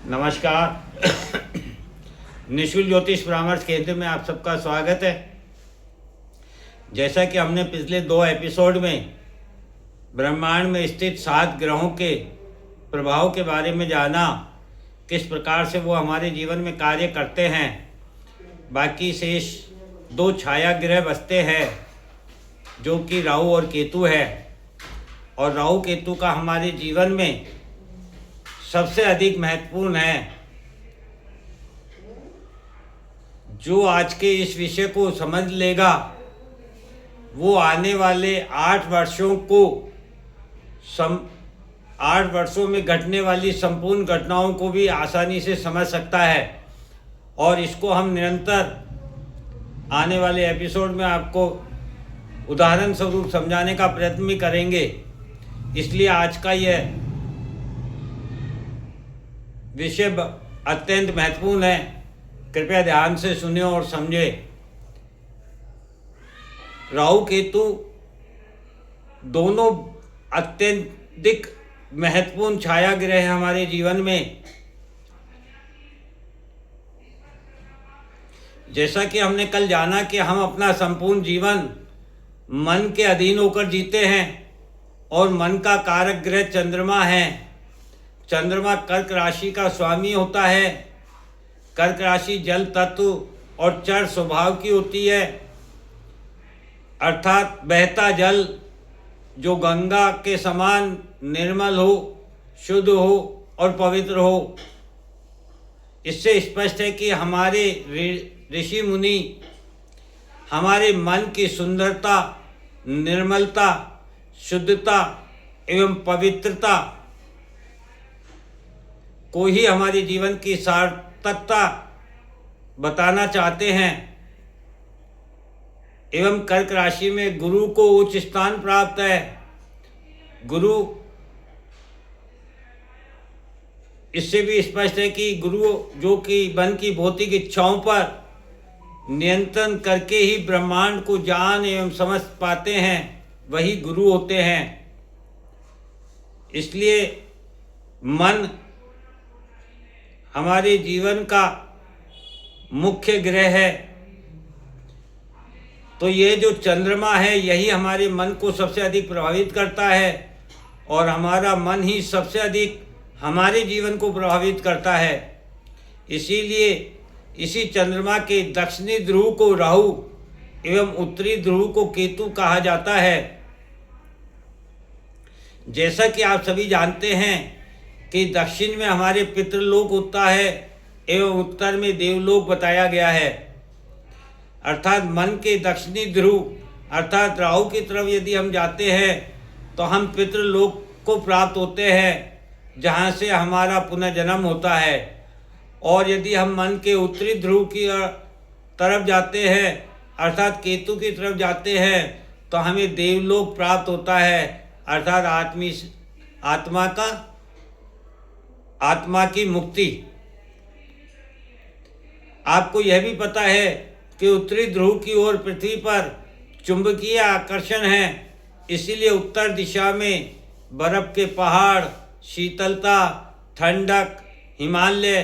नमस्कार। निशुल्क ज्योतिष परामर्श केंद्र में आप सबका स्वागत है। जैसा कि हमने पिछले 2 एपिसोड में ब्रह्मांड में स्थित 7 ग्रहों के प्रभाव के बारे में जाना, किस प्रकार से वो हमारे जीवन में कार्य करते हैं। बाकी शेष 2 छाया ग्रह बचते हैं जो कि राहु और केतु है, और राहु केतु का हमारे जीवन में सबसे अधिक महत्वपूर्ण है। जो आज के इस विषय को समझ लेगा वो आने वाले 8 वर्षों को 8 वर्षों में घटने वाली संपूर्ण घटनाओं को भी आसानी से समझ सकता है। और इसको हम निरंतर आने वाले एपिसोड में आपको उदाहरण स्वरूप समझाने का प्रयत्न भी करेंगे। इसलिए आज का यह विषय अत्यंत महत्वपूर्ण है। कृपया ध्यान से सुने और समझे। राहु केतु दोनों अत्यधिक महत्वपूर्ण छाया ग्रह हैं हमारे जीवन में। जैसा कि हमने कल जाना कि हम अपना संपूर्ण जीवन मन के अधीन होकर जीते हैं, और मन का कारक ग्रह चंद्रमा है। चंद्रमा कर्क राशि का स्वामी होता है। कर्क राशि जल तत्व और जड़ स्वभाव की होती है, अर्थात बहता जल जो गंगा के समान निर्मल हो, शुद्ध हो और पवित्र हो। इससे स्पष्ट है कि हमारे ऋषि मुनि हमारे मन की सुंदरता, निर्मलता, शुद्धता एवं पवित्रता को ही हमारे जीवन की सार्थकता बताना चाहते हैं। एवं कर्क राशि में गुरु को उच्च स्थान प्राप्त है। गुरु, इससे भी स्पष्ट है कि गुरु जो कि मन की भौतिक इच्छाओं पर नियंत्रण करके ही ब्रह्मांड को जान एवं समझ पाते हैं, वही गुरु होते हैं। इसलिए मन हमारे जीवन का मुख्य ग्रह है। तो ये जो चंद्रमा है यही हमारे मन को सबसे अधिक प्रभावित करता है, और हमारा मन ही सबसे अधिक हमारे जीवन को प्रभावित करता है। इसीलिए इसी चंद्रमा के दक्षिणी ध्रुव को राहु एवं उत्तरी ध्रुव को केतु कहा जाता है। जैसा कि आप सभी जानते हैं कि दक्षिण में हमारे पितृलोक होता है एवं उत्तर में देवलोक बताया गया है। अर्थात मन के दक्षिणी ध्रुव अर्थात राहु की तरफ यदि हम जाते हैं तो हम पितृलोक को प्राप्त होते हैं, जहाँ से हमारा पुनर्जन्म होता है। और यदि हम मन के उत्तरी ध्रुव की तरफ जाते हैं अर्थात केतु की तरफ जाते हैं तो हमें देवलोक प्राप्त होता है, अर्थात आत्मा की मुक्ति। आपको यह भी पता है कि उत्तरी ध्रुव की ओर पृथ्वी पर चुंबकीय आकर्षण है, इसीलिए उत्तर दिशा में बर्फ के पहाड़, शीतलता, ठंडक, हिमालय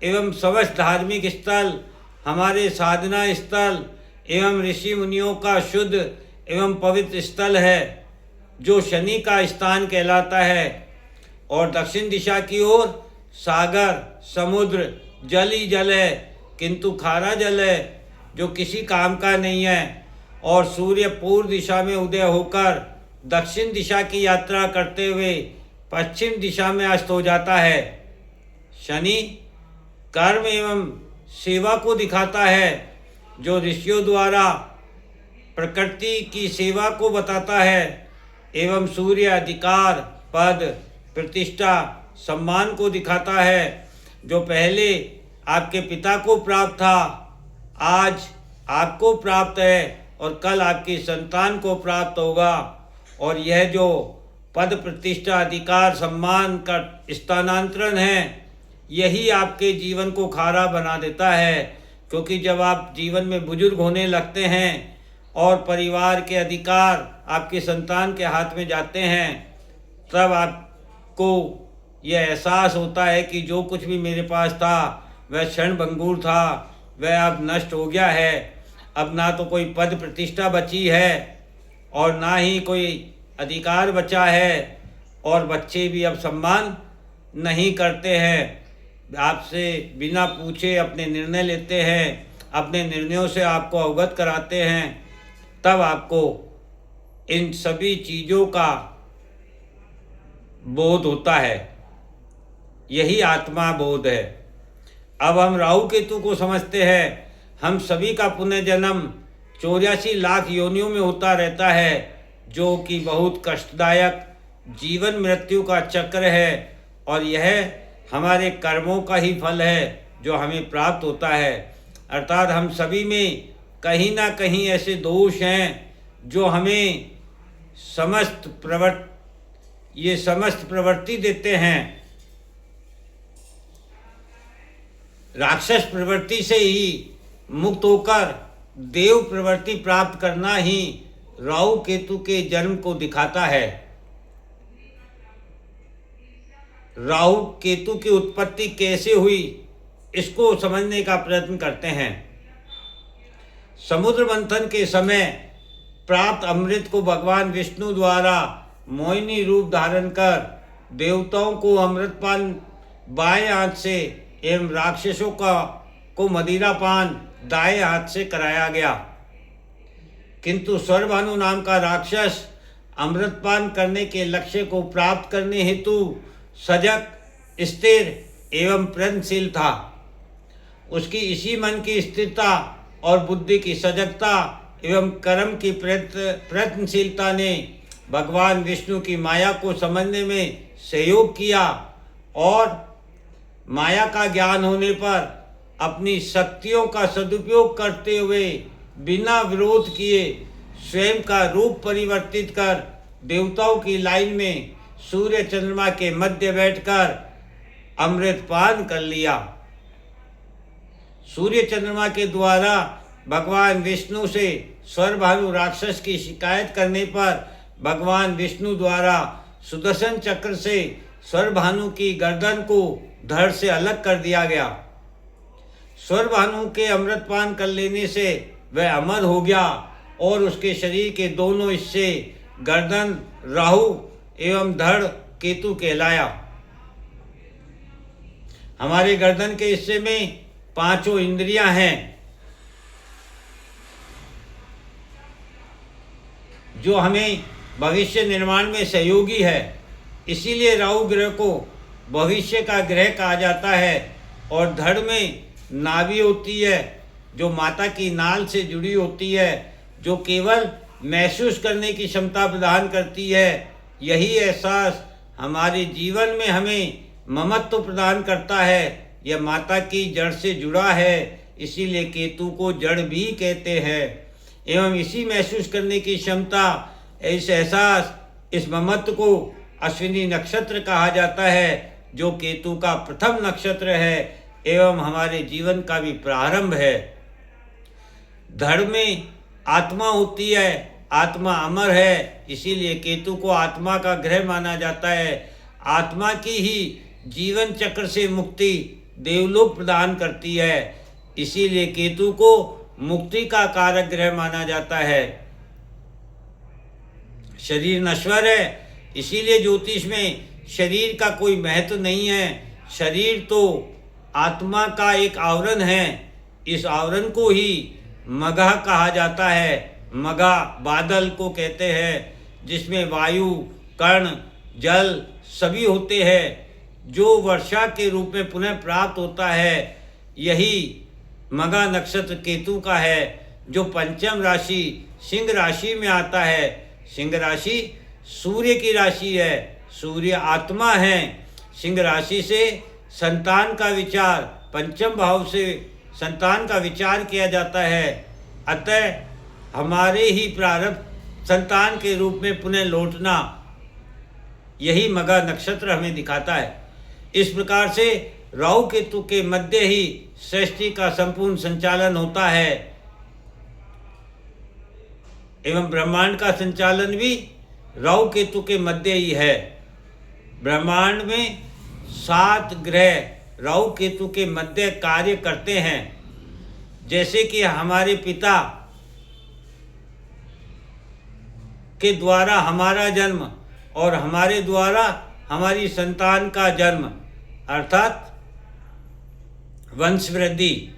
एवं समस्त धार्मिक स्थल हमारे साधना स्थल एवं ऋषि मुनियों का शुद्ध एवं पवित्र स्थल है, जो शनि का स्थान कहलाता है। और दक्षिण दिशा की ओर सागर, समुद्र, जल ही जल है, किंतु खारा जल है जो किसी काम का नहीं है। और सूर्य पूर्व दिशा में उदय होकर दक्षिण दिशा की यात्रा करते हुए पश्चिम दिशा में अस्त हो जाता है। शनि कर्म एवं सेवा को दिखाता है, जो ऋषियों द्वारा प्रकृति की सेवा को बताता है, एवं सूर्य अधिकार, पद, प्रतिष्ठा, सम्मान को दिखाता है, जो पहले आपके पिता को प्राप्त था, आज आपको प्राप्त है और कल आपकी संतान को प्राप्त होगा। और यह जो पद, प्रतिष्ठा, अधिकार, सम्मान का स्थानांतरण है, यही आपके जीवन को खारा बना देता है। क्योंकि जब आप जीवन में बुजुर्ग होने लगते हैं और परिवार के अधिकार आपकी संतान के हाथ में जाते हैं, तब आपको ये एहसास होता है कि जो कुछ भी मेरे पास था वह क्षण भंगुर था, वह अब नष्ट हो गया है। अब ना तो कोई पद प्रतिष्ठा बची है और ना ही कोई अधिकार बचा है, और बच्चे भी अब सम्मान नहीं करते हैं। आपसे बिना पूछे अपने निर्णय लेते हैं, अपने निर्णयों से आपको अवगत कराते हैं। तब आपको इन सभी चीज़ों का बोध होता है। यही आत्मा बोध है। अब हम राहु केतु को समझते हैं। हम सभी का पुनर्जन्म 84 लाख योनियों में होता रहता है, जो कि बहुत कष्टदायक जीवन मृत्यु का चक्र है, और यह हमारे कर्मों का ही फल है जो हमें प्राप्त होता है। अर्थात हम सभी में कहीं ना कहीं ऐसे दोष हैं जो हमें समस्त प्रवृत्ति देते हैं। राक्षस प्रवृत्ति से ही मुक्त होकर देव प्रवृत्ति प्राप्त करना ही राहु केतु के जन्म को दिखाता है। राहु केतु की उत्पत्ति कैसे हुई, इसको समझने का प्रयत्न करते हैं। समुद्र मंथन के समय प्राप्त अमृत को भगवान विष्णु द्वारा मोहिनी रूप धारण कर देवताओं को अमृतपान बाएं हाथ से एवं राक्षसों को मदिरापान दाएं हाथ से कराया गया। किंतु स्वरभानु नाम का राक्षस अमृतपान करने के लक्ष्य को प्राप्त करने हेतु सजग, स्थिर एवं प्रयत्नशील था। उसकी इसी मन की स्थिरता और बुद्धि की सजगता एवं कर्म की प्रयत्नशीलता ने भगवान विष्णु की माया को समझने में सहयोग किया, और माया का ज्ञान होने पर अपनी शक्तियों का सदुपयोग करते हुए बिना विरोध किए स्वयं का रूप परिवर्तित कर देवताओं की लाइन में सूर्य चंद्रमा के मध्य बैठकर अमृतपान कर लिया। सूर्य चंद्रमा के द्वारा भगवान विष्णु से स्वरभानु राक्षस की शिकायत करने पर भगवान विष्णु द्वारा सुदर्शन चक्र से स्वरभानु की गर्दन को धड़ से अलग कर दिया गया। स्वरभानु के अमृतपान कर लेने से वह अमर हो गया और उसके शरीर के दोनों हिस्से गर्दन राहु एवं धड़ केतु कहलाया। हमारे गर्दन के हिस्से में पांचों इंद्रियां हैं, जो हमें भविष्य निर्माण में सहयोगी है। इसीलिए राहु ग्रह को भविष्य का ग्रह कहा जाता है। और धड़ में नाभि होती है, जो माता की नाल से जुड़ी होती है, जो केवल महसूस करने की क्षमता प्रदान करती है। यही एहसास हमारे जीवन में हमें ममत्व प्रदान करता है। यह माता की जड़ से जुड़ा है, इसीलिए केतु को जड़ भी कहते हैं। एवं इसी महसूस करने की क्षमता, इस एहसास, इस ममत्व को अश्विनी नक्षत्र कहा जाता है, जो केतु का प्रथम नक्षत्र है एवं हमारे जीवन का भी प्रारंभ है। धड़ में आत्मा होती है, आत्मा अमर है, इसीलिए केतु को आत्मा का ग्रह माना जाता है। आत्मा की ही जीवन चक्र से मुक्ति देवलोक प्रदान करती है, इसीलिए केतु को मुक्ति का कारक ग्रह माना जाता है। शरीर नश्वर है, इसीलिए ज्योतिष में शरीर का कोई महत्व नहीं है। शरीर तो आत्मा का एक आवरण है। इस आवरण को ही मघा कहा जाता है। मघा बादल को कहते हैं, जिसमें वायु, कण, जल सभी होते हैं, जो वर्षा के रूप में पुनः प्राप्त होता है। यही मघा नक्षत्र केतु का है, जो पंचम राशि सिंह राशि में आता है। सिंह राशि सूर्य की राशि है, सूर्य आत्मा है। सिंह राशि से संतान का विचार, पंचम भाव से संतान का विचार किया जाता है। अतः हमारे ही प्रारब्ध संतान के रूप में पुनः लौटना, यही मघा नक्षत्र हमें दिखाता है। इस प्रकार से राहु केतु के मध्य ही सृष्टि का संपूर्ण संचालन होता है, एवं ब्रह्मांड का संचालन भी राहु केतु के मध्य ही है। ब्रह्मांड में 7 ग्रह राहु केतु के मध्य कार्य करते हैं। जैसे कि हमारे पिता के द्वारा हमारा जन्म और हमारे द्वारा हमारी संतान का जन्म, अर्थात वंश वृद्धि,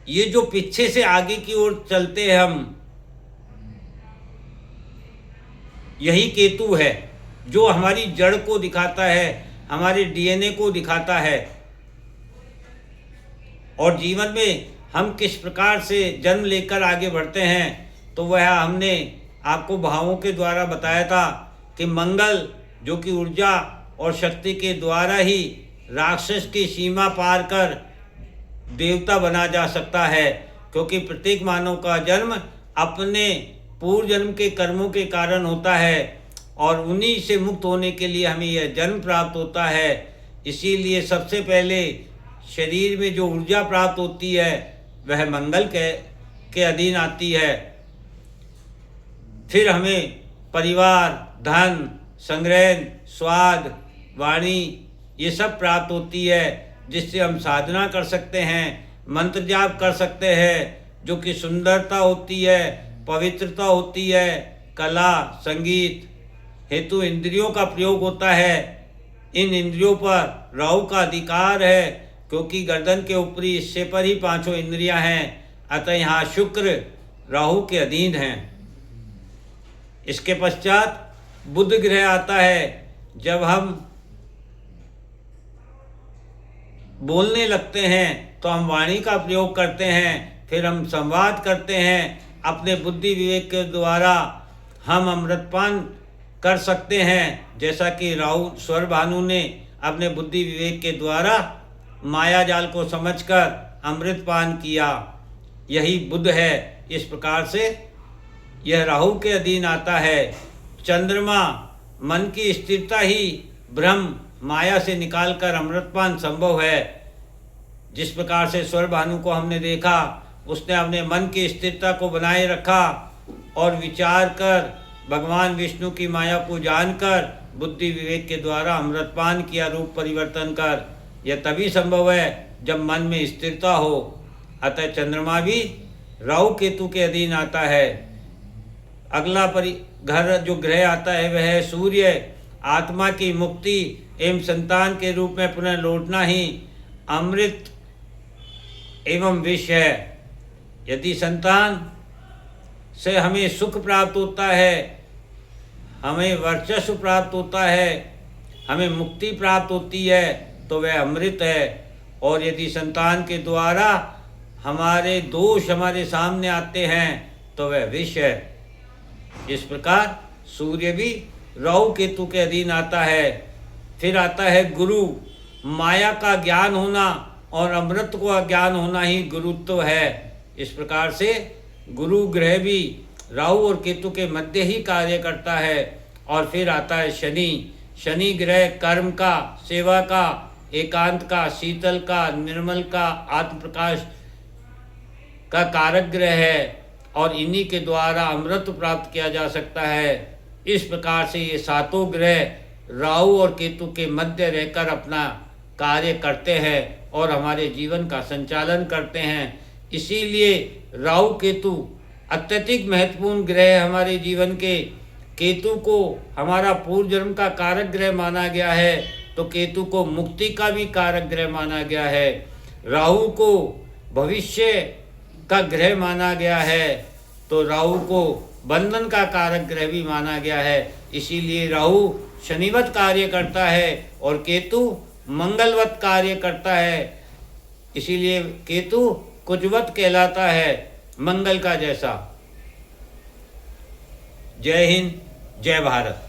ये जो पीछे से आगे की ओर चलते हैं हम, यही केतु है जो हमारी जड़ को दिखाता है, हमारे डीएनए को दिखाता है। और जीवन में हम किस प्रकार से जन्म लेकर आगे बढ़ते हैं, तो वह हमने आपको भावों के द्वारा बताया था कि मंगल जो कि ऊर्जा और शक्ति के द्वारा ही राक्षस की सीमा पार कर देवता बना जा सकता है, क्योंकि प्रत्येक मानव का जन्म अपने पूर्व जन्म के कर्मों के कारण होता है और उन्हीं से मुक्त होने के लिए हमें यह जन्म प्राप्त होता है। इसीलिए सबसे पहले शरीर में जो ऊर्जा प्राप्त होती है वह मंगल के अधीन आती है। फिर हमें परिवार, धन, संग्रह, स्वाद, वाणी ये सब प्राप्त होती है, जिससे हम साधना कर सकते हैं, मंत्र जाप कर सकते हैं, जो कि सुंदरता होती है, पवित्रता होती है, कला संगीत हेतु इंद्रियों का प्रयोग होता है। इन इंद्रियों पर राहु का अधिकार है, क्योंकि गर्दन के ऊपरी हिस्से पर ही 5 इंद्रियां हैं, अतः यहाँ शुक्र राहु के अधीन हैं। इसके पश्चात बुध ग्रह आता है। जब हम बोलने लगते हैं तो हम वाणी का प्रयोग करते हैं, फिर हम संवाद करते हैं, अपने बुद्धि विवेक के द्वारा हम अमृतपान कर सकते हैं। जैसा कि राहु स्वर भानु ने अपने बुद्धि विवेक के द्वारा माया जाल को समझकर अमृतपान किया, यही बुध है। इस प्रकार से यह राहु के अधीन आता है। चंद्रमा मन की स्थिरता ही ब्रह्म माया से निकालकर अमृतपान संभव है। जिस प्रकार से स्वर भानु को हमने देखा, उसने अपने मन की स्थिरता को बनाए रखा और विचार कर भगवान विष्णु की माया को जानकर बुद्धि विवेक के द्वारा अमृतपान किया, रूप परिवर्तन कर। यह तभी संभव है जब मन में स्थिरता हो। अतः चंद्रमा भी राहु केतु के अधीन आता है। अगला घर जो ग्रह आता है वह है सूर्य। आत्मा की मुक्ति एवं संतान के रूप में पुनः लौटना ही अमृत एवं विष है। यदि संतान से हमें सुख प्राप्त होता है, हमें वर्चस्व प्राप्त होता है, हमें मुक्ति प्राप्त होती है, तो वह अमृत है। और यदि संतान के द्वारा हमारे दोष हमारे सामने आते हैं तो वह विष है। इस प्रकार सूर्य भी राहु केतु के अधीन आता है। फिर आता है गुरु। माया का ज्ञान होना और अमृत का ज्ञान होना ही गुरुत्व है। इस प्रकार से गुरु ग्रह भी राहु और केतु के मध्य ही कार्य करता है। और फिर आता है शनि। शनि ग्रह कर्म का, सेवा का, एकांत का, शीतल का, निर्मल का, आत्म प्रकाश का कारक ग्रह है और इन्हीं के द्वारा अमृत प्राप्त किया जा सकता है। इस प्रकार से ये 7 ग्रह राहु और केतु के मध्य रहकर अपना कार्य करते हैं और हमारे जीवन का संचालन करते हैं। इसीलिए राहु केतु अत्यधिक महत्वपूर्ण ग्रह है हमारे जीवन के। केतु को हमारा पूर्व जन्म का कारक ग्रह माना गया है, तो केतु को मुक्ति का भी कारक ग्रह माना गया है। राहु को भविष्य का ग्रह माना गया है, तो राहु को बंधन का कारक ग्रह भी माना गया है। इसीलिए राहु शनिवत कार्य करता है और केतु मंगलवत कार्य करता है। इसीलिए केतु कुजवत कहलाता है, मंगल का जैसा। जय हिंद, जय भारत।